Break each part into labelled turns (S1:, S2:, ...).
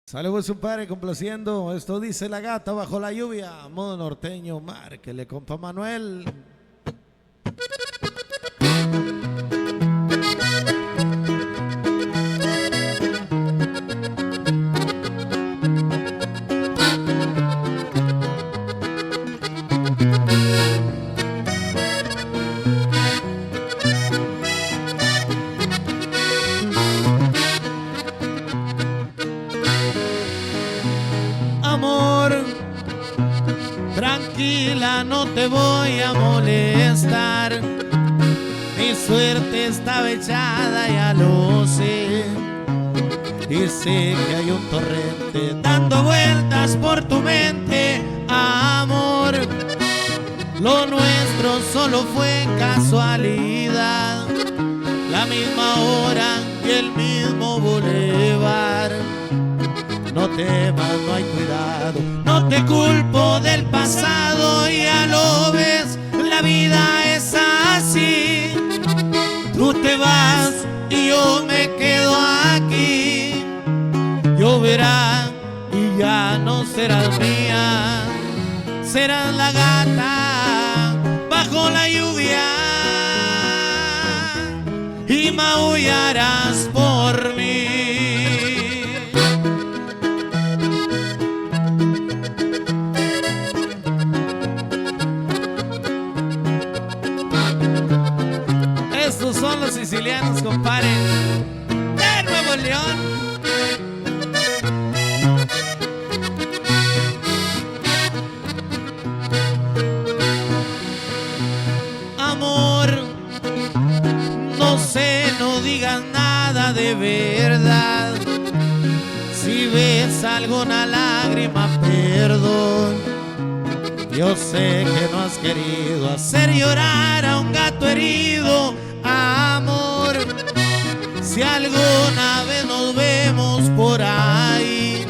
S1: Saludos su padre complaciendo. Esto dice La Gata bajo la lluvia. Modo norteño, márquele, compa Manuel. Amor, tranquila, no te voy a molestar. Mi suerte estaba echada, ya lo sé. Y sé que hay un torrente dando vueltas por tu mente. Amor, lo nuestro solo fue casualidad. La misma hora y el mismo bulevar. No temas, no hay cuidado, no te culpo del pasado, ya lo ves, la vida es así. Tú te vas y yo me quedo aquí. Lloverá y ya no serás mía, serás la gata bajo la lluvia y maullarás por mí. Estos son los sicilianos, compadre, de Nuevo León. Amor, no sé, no digas nada de verdad. Si ves alguna lágrima, perdón. Yo sé que no has querido hacer llorar a un gato herido. Amor, si alguna vez nos vemos por ahí,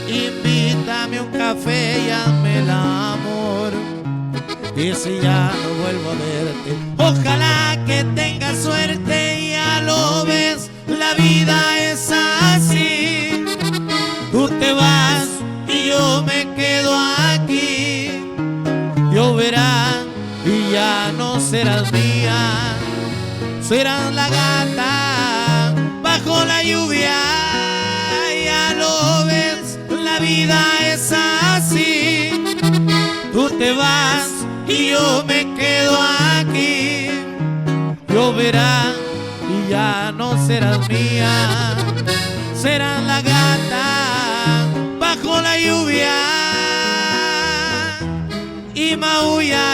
S1: invítame un café y hazme el amor. Y si ya no vuelvo a verte, ojalá que tengas suerte. Ya lo ves, la vida es así. Tú te vas y yo me quedo aquí. Lloverá y ya no serás mía, serás la gata bajo la lluvia. Ya lo ves, la vida es así. Tú te vas y yo me quedo aquí. Lloverá y ya no serás mía, serás la gata bajo la lluvia y maulla.